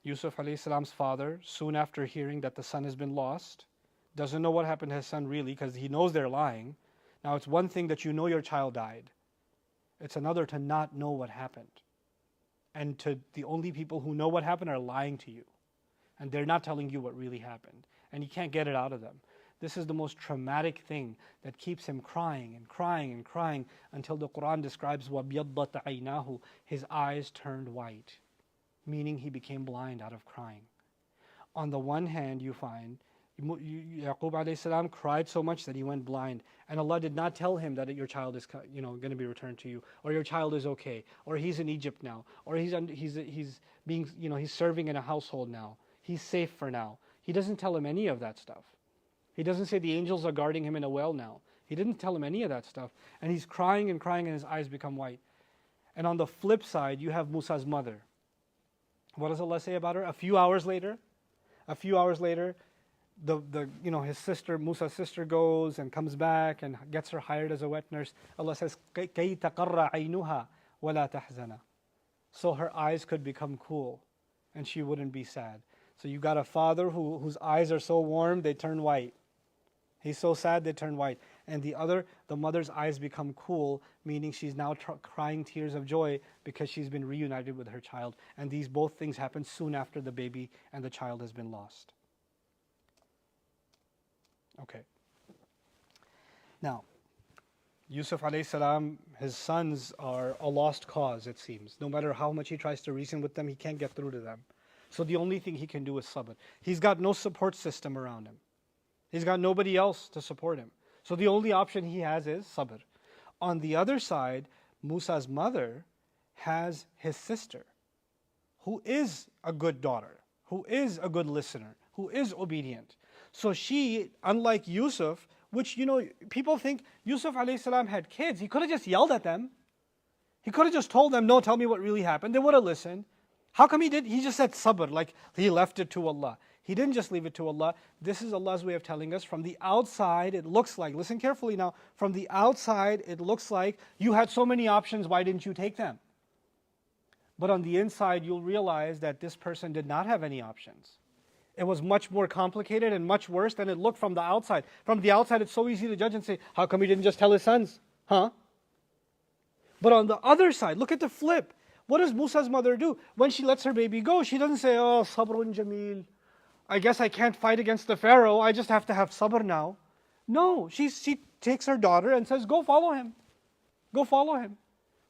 Yusuf alayhi salam's father, soon after hearing that the son has been lost, doesn't know what happened to his son really, because he knows they're lying. Now, it's one thing that you know your child died. It's another to not know what happened. And the only people who know what happened are lying to you. And they're not telling you what really happened. And you can't get it out of them. This is the most traumatic thing that keeps him crying and crying and crying until the Quran describes وَبْيَضَّتْ عَيْنَاهُ, his eyes turned white, meaning he became blind out of crying. On the one hand, you find Yaqub alayhi salam cried so much that he went blind, and Allah did not tell him that your child is going to be returned to you, or your child is okay, or he's in Egypt now, or he's being he's serving in a household now, he's safe for now. He doesn't tell him any of that stuff. He doesn't say the angels are guarding him in a well now. He didn't tell him any of that stuff, and he's crying and crying, and his eyes become white. And on the flip side, you have Musa's mother. What does Allah say about her? A few hours later, his sister, Musa's sister, goes and comes back and gets her hired as a wet nurse. Allah says, كَيْ تَقَرَّ عَيْنُهَا وَلَا تَحْزَنَ. So her eyes could become cool and she wouldn't be sad. So you got a father whose eyes are so warm, they turn white. He's so sad, they turn white. And the mother's eyes become cool, meaning she's now crying tears of joy because she's been reunited with her child. And these both things happen soon after the baby and the child has been lost. Okay. Now, Yusuf alayhi salam, his sons are a lost cause, it seems. No matter how much he tries to reason with them, he can't get through to them. So the only thing he can do is sabr. He's got no support system around him. He's got nobody else to support him. So the only option he has is sabr. On the other side, Musa's mother has his sister, who is a good daughter, who is a good listener, who is obedient. So she, unlike Yusuf, which, people think Yusuf alayhi salam had kids. He could have just yelled at them. He could have just told them, no, tell me what really happened. They would have listened. How come he did? He just said sabr, like he left it to Allah. He didn't just leave it to Allah. This is Allah's way of telling us, from the outside, it looks like, listen carefully now, from the outside, it looks like you had so many options, why didn't you take them? But on the inside, you'll realize that this person did not have any options. It was much more complicated and much worse than it looked from the outside. From the outside, it's so easy to judge and say, how come he didn't just tell his sons? Huh? But on the other side, look at the flip. What does Musa's mother do? When she lets her baby go, she doesn't say, oh, sabrun jameel. I guess I can't fight against the Pharaoh. I just have to have sabr now. No, she takes her daughter and says, go follow him. Go follow him.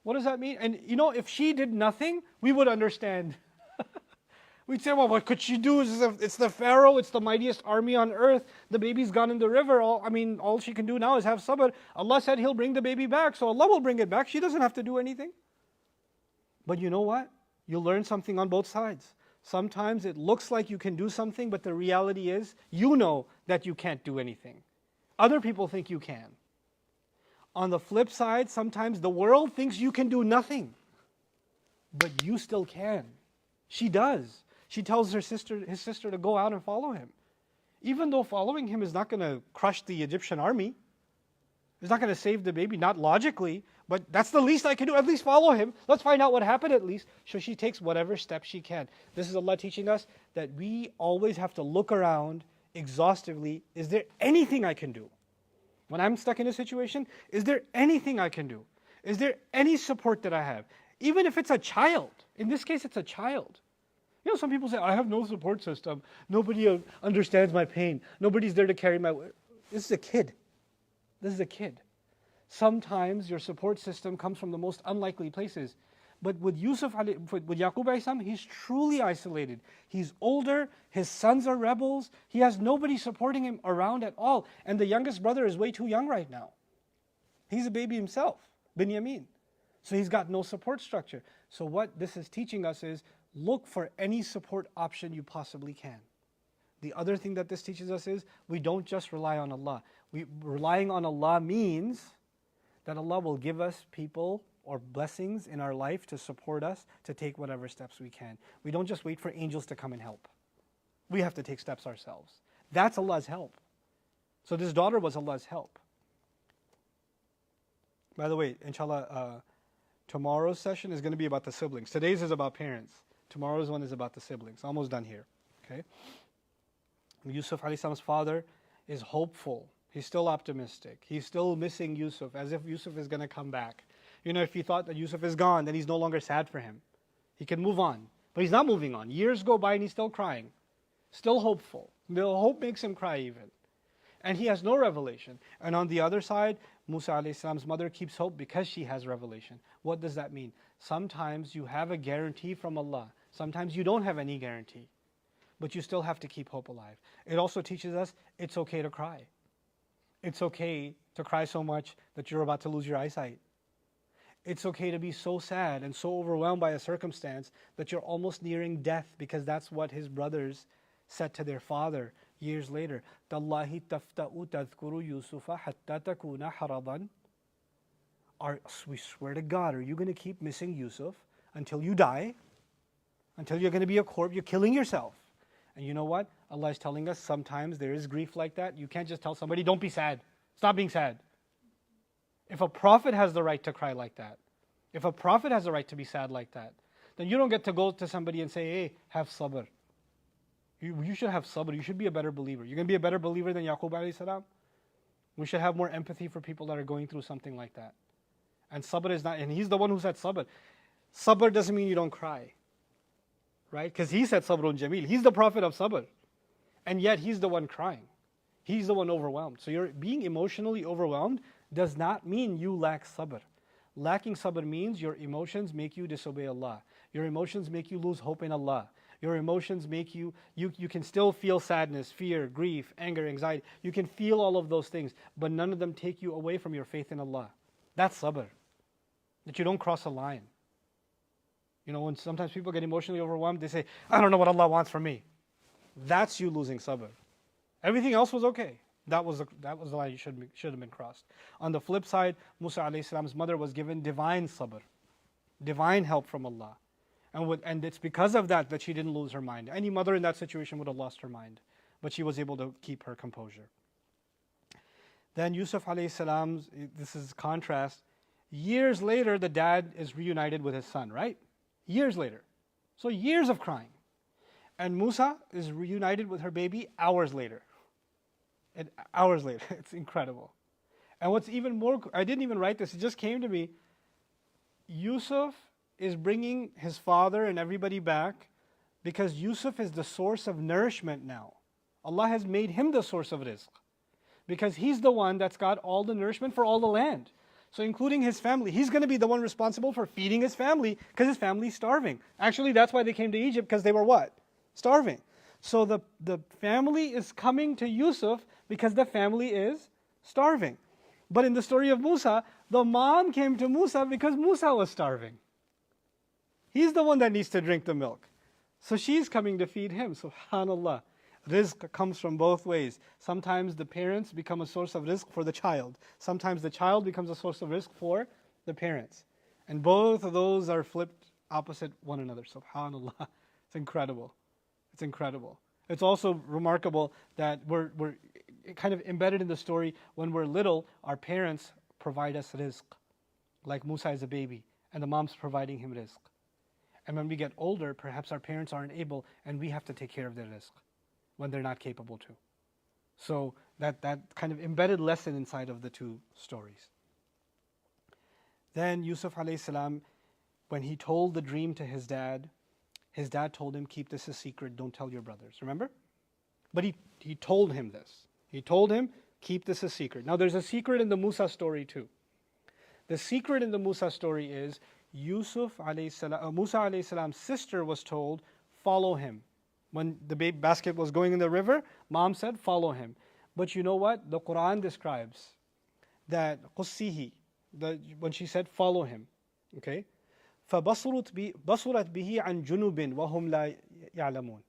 What does that mean? And if she did nothing, we would understand. We'd say, well, what could she do? It's the Pharaoh, it's the mightiest army on earth. The baby's gone in the river. All she can do now is have sabr. Allah said He'll bring the baby back, so Allah will bring it back. She doesn't have to do anything. But you know what? You'll learn something on both sides. Sometimes it looks like you can do something, but the reality is, you know that you can't do anything. Other people think you can. On the flip side, sometimes the world thinks you can do nothing, but you still can. She does. She tells his sister to go out and follow him. Even though following him is not going to crush the Egyptian army, it's not going to save the baby, not logically, but that's the least I can do. At least follow him. Let's find out what happened at least. So she takes whatever steps she can. This is Allah teaching us that we always have to look around exhaustively. Is there anything I can do? When I'm stuck in a situation, is there anything I can do? Is there any support that I have? Even if it's a child. In this case, it's a child. Some people say, I have no support system. Nobody understands my pain. Nobody's there to carry my weight. This is a kid. This is a kid. Sometimes your support system comes from the most unlikely places. But with with Yaqub alayhi salam, he's truly isolated. He's older, his sons are rebels, he has nobody supporting him around at all. And the youngest brother is way too young right now. He's a baby himself, Binyamin. So he's got no support structure. So what this is teaching us is, look for any support option you possibly can. The other thing that this teaches us is, we don't just rely on Allah. Relying on Allah means that Allah will give us people or blessings in our life to support us to take whatever steps we can. We don't just wait for angels to come and help. We have to take steps ourselves. That's Allah's help. So this daughter was Allah's help. By the way, inshallah, tomorrow's session is going to be about the siblings. Today's is about parents. Tomorrow's one is about the siblings. Almost done here. Okay. Yusuf alayhi salam's father is hopeful. He's still optimistic. He's still missing Yusuf, as if Yusuf is going to come back. You know, if he thought that Yusuf is gone, then he's no longer sad for him. He can move on. But he's not moving on. Years go by and he's still crying. Still hopeful. The hope makes him cry even. And he has no revelation. And on the other side, Musa alayhi salam's mother keeps hope because she has revelation. What does that mean? Sometimes you have a guarantee from Allah. Sometimes you don't have any guarantee. But you still have to keep hope alive. It also teaches us it's okay to cry. It's okay to cry so much that you're about to lose your eyesight. It's okay to be so sad and so overwhelmed by a circumstance that you're almost nearing death, because that's what his brothers said to their father years later. Tallahi tafta'u tadhkuru Yusufa hatta takuna haradan. We swear to God, are you going to keep missing Yusuf until you die? Until you're going to be a corpse? You're killing yourself. And you know what? Allah is telling us sometimes there is grief like that. You can't just tell somebody, don't be sad. Stop being sad. If a prophet has the right to cry like that, if a prophet has the right to be sad like that, then you don't get to go to somebody and say, hey, have sabr. You should have sabr. You should be a better believer. You're going to be a better believer than Yaqub alayhi salam? We should have more empathy for people that are going through something like that. And sabr is not, and he's the one who said sabr. Sabr doesn't mean you don't cry. Right? Because he said sabrun jameel. He's the prophet of sabr. And yet he's the one crying. He's the one overwhelmed. So you're being emotionally overwhelmed does not mean you lack sabr. Lacking sabr means your emotions make you disobey Allah. Your emotions make you lose hope in Allah. Your emotions make you can still feel sadness, fear, grief, anger, anxiety. You can feel all of those things, but none of them take you away from your faith in Allah. That's sabr. That you don't cross a line. You know, when sometimes people get emotionally overwhelmed, they say, I don't know what Allah wants from me. That's you losing sabr. Everything else was okay. That was the line you should have been crossed. On the flip side, Musa alayhi salam's mother was given divine sabr, divine help from Allah. And it's because of that that she didn't lose her mind. Any mother in that situation would have lost her mind. But she was able to keep her composure. Then Yusuf alayhi salam's, this is contrast, years later the dad is reunited with his son, right? Years later. So years of crying. And Musa is reunited with her baby hours later. And hours later. It's incredible. And what's even more, I didn't even write this, it just came to me. Yusuf is bringing his father and everybody back because Yusuf is the source of nourishment now. Allah has made him the source of rizq. Because he's the one that's got all the nourishment for all the land. So including his family. He's going to be the one responsible for feeding his family because his family's starving. Actually, that's why they came to Egypt, because they were what? Starving. So the family is coming to Yusuf because the family is starving. But in the story of Musa, the mom came to Musa because Musa was starving. He's the one that needs to drink the milk. So she's coming to feed him. SubhanAllah. Rizq comes from both ways. Sometimes the parents become a source of rizq for the child. Sometimes the child becomes a source of rizq for the parents. And both of those are flipped opposite one another. SubhanAllah. It's incredible. It's incredible. It's also remarkable that we're kind of embedded in the story. When we're little, our parents provide us rizq. Like Musa is a baby, and the mom's providing him rizq. And when we get older, perhaps our parents aren't able, and we have to take care of their rizq when they're not capable to. So that kind of embedded lesson inside of the two stories. Then Yusuf alayhi salam, when he told the dream to his dad told him, keep this a secret, don't tell your brothers. Remember? But he told him this. He told him, keep this a secret. Now there's a secret in the Musa story too. The secret in the Musa story is, Musa alayhi salam's sister was told, follow him. When the basket was going in the river, mom said, follow him. But you know what? The Quran describes that قُصِّهِ, when she said, follow him. Okay? فَبَصُرَتْ بِهِ عَنْ جُنُوبٍ وَهُمْ لَا يَعْلَمُونَ.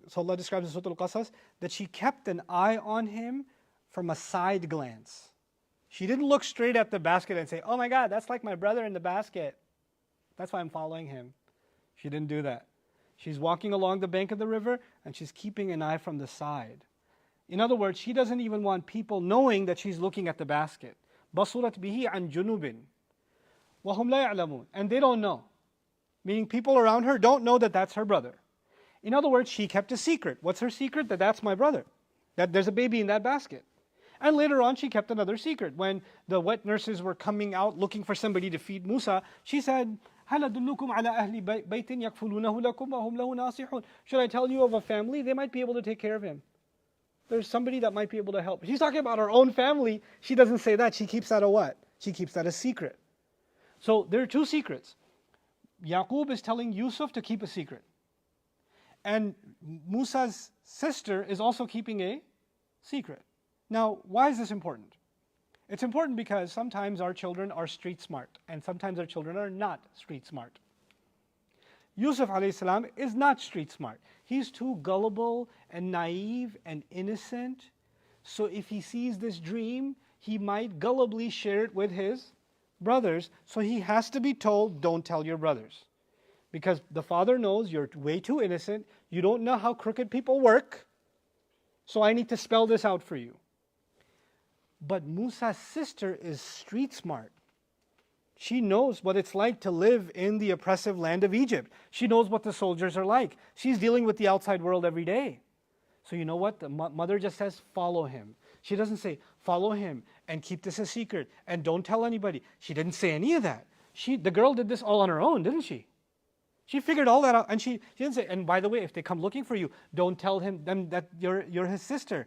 So Allah describes in Surah Al-Qasas that she kept an eye on him from a side glance. She didn't look straight at the basket and say, oh my God, that's like my brother in the basket. That's why I'm following him. She didn't do that. She's walking along the bank of the river and she's keeping an eye from the side. In other words, she doesn't even want people knowing that she's looking at the basket. بَصُرَتْ بِهِ عَنْ جُنُوبٍ وَهُمْ لَا يَعْلَمُونَ. And they don't know. Meaning people around her don't know that that's her brother. In other words, she kept a secret. What's her secret? That that's my brother. That there's a baby in that basket. And later on, she kept another secret. When the wet nurses were coming out looking for somebody to feed Musa, she said, هَلْ أَدُلُّكُمْ عَلَىٰ أَهْلِ بَيْتٍ يَكْفُلُونَهُ لَكُمْ وَهُمْ لَهُ نَاصِحُونَ. Should I tell you of a family? They might be able to take care of him. There's somebody that might be able to help. She's talking about her own family. She doesn't say that. She keeps that a what? She keeps that a secret. So there are two secrets. Yaqub is telling Yusuf to keep a secret. And Musa's sister is also keeping a secret. Now, why is this important? It's important because sometimes our children are street smart and sometimes our children are not street smart. Yusuf alayhi salam is not street smart. He's too gullible and naive and innocent. So if he sees this dream, he might gullibly share it with his brothers. So he has to be told, don't tell your brothers. Because the father knows you're way too innocent. You don't know how crooked people work. So I need to spell this out for you. But Musa's sister is street smart. She knows what it's like to live in the oppressive land of Egypt. She knows what the soldiers are like. She's dealing with the outside world every day. So you know what? The mother just says, follow him. She doesn't say, follow him and keep this a secret and don't tell anybody. She didn't say any of that. The girl did this all on her own, didn't she? She figured all that out, and she didn't say, and by the way, if they come looking for you, don't tell them that you're his sister.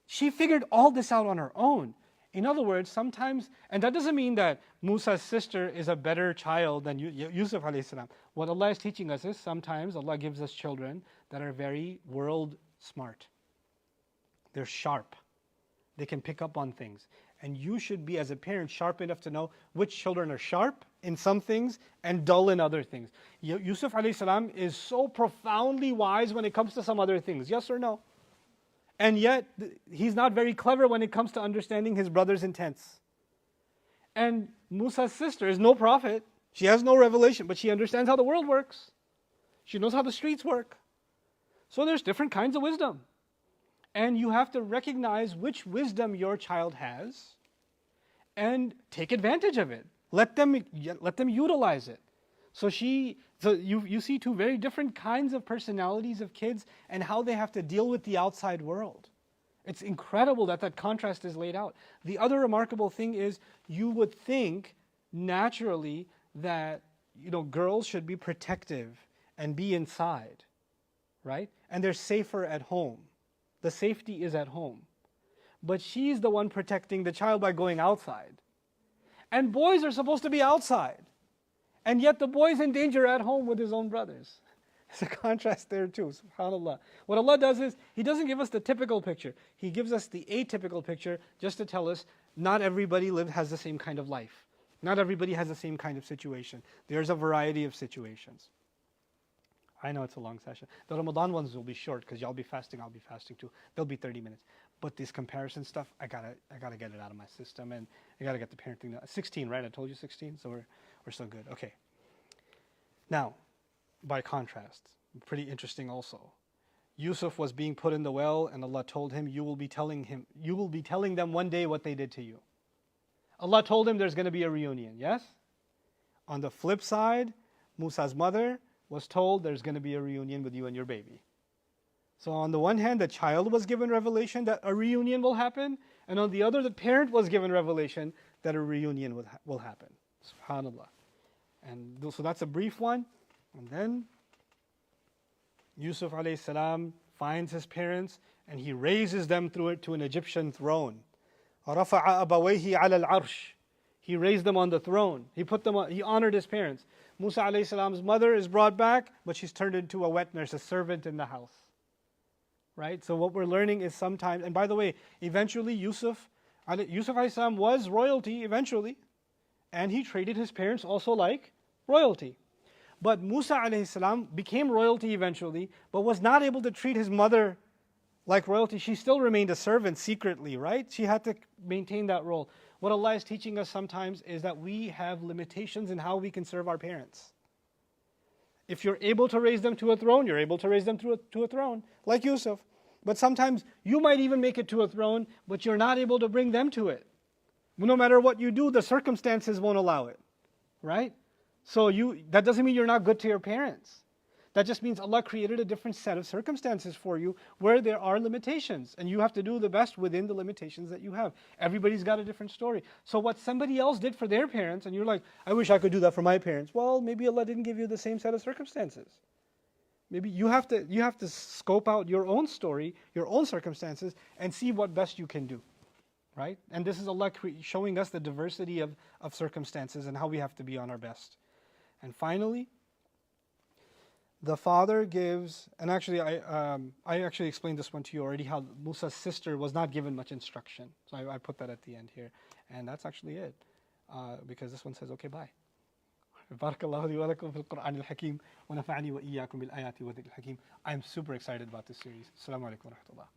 She figured all this out on her own. In other words, sometimes, and that doesn't mean that Musa's sister is a better child than Yusuf alayhi salam. What Allah is teaching us is sometimes Allah gives us children that are very world smart. They're sharp. They can pick up on things. And you should be, as a parent, sharp enough to know which children are sharp in some things and dull in other things. Yusuf alayhi salam is so profoundly wise when it comes to some other things. Yes or no? And yet, he's not very clever when it comes to understanding his brother's intents. And Musa's sister is no prophet. She has no revelation, but she understands how the world works. She knows how the streets work. So there's different kinds of wisdom. And you have to recognize which wisdom your child has and take advantage of it. Let them utilize it. So you see two very different kinds of personalities of kids and how they have to deal with the outside world. It's incredible that contrast is laid out. The other remarkable thing is you would think naturally that girls should be protective and be inside, right? And they're safer at home. The safety is at home. But she's the one protecting the child by going outside. And boys are supposed to be outside. And yet the boy's in danger at home with his own brothers. There's a contrast there too, subhanAllah. What Allah does is, He doesn't give us the typical picture. He gives us the atypical picture just to tell us not everybody has the same kind of life. Not everybody has the same kind of situation. There's a variety of situations. I know it's a long session. The Ramadan ones will be short because y'all be fasting, I'll be fasting too. They'll be 30 minutes. But this comparison stuff, I gotta get it out of my system, and I gotta get the parenting. 16, right? I told you 16, so we're still good. Okay. Now, by contrast, pretty interesting also. Yusuf was being put in the well, and Allah told him, you will be telling them one day what they did to you. Allah told him there's going to be a reunion, yes? On the flip side, Musa's mother was told there's going to be a reunion with you and your baby. So on the one hand, the child was given revelation that a reunion will happen, and on the other, the parent was given revelation that a reunion will happen. SubhanAllah. And so that's a brief one. And then Yusuf alayhi salam finds his parents and he raises them through it to an Egyptian throne. رَفَعَ أَبَوَيْهِ عَلَى الْعَرْشِ. He raised them on the throne. He honored his parents. Musa alayhi salam's mother is brought back, but she's turned into a wet nurse, a servant in the house. Right? So what we're learning is sometimes, and by the way, eventually Yusuf alayhi salam was royalty eventually, and he treated his parents also like royalty. But Musa alayhi salam became royalty eventually, but was not able to treat his mother like royalty. She still remained a servant secretly, right? She had to maintain that role. What Allah is teaching us sometimes is that we have limitations in how we can serve our parents. If you're able to raise them to a throne, you're able to raise them to a throne, like Yusuf. But sometimes you might even make it to a throne, but you're not able to bring them to it. No matter what you do, the circumstances won't allow it, right? So that doesn't mean you're not good to your parents. That just means Allah created a different set of circumstances for you where there are limitations, and you have to do the best within the limitations that you have. Everybody's got a different story. So what somebody else did for their parents, and you're like, I wish I could do that for my parents. Well, maybe Allah didn't give you the same set of circumstances. Maybe you have to scope out your own story, your own circumstances, and see what best you can do. Right? And this is Allah showing us the diversity of circumstances and how we have to be on our best. And finally, the father gives, and actually I actually explained this one to you already, how Musa's sister was not given much instruction. So I put that at the end here. And that's actually it. Because this one says, okay, bye. بارك الله لي ولكم في القرآن الحكيم ونفعني وإياكم بالآيات والذكر الحكيم. I'm super excited about this series. Assalamu alaikum wa rahmatullah.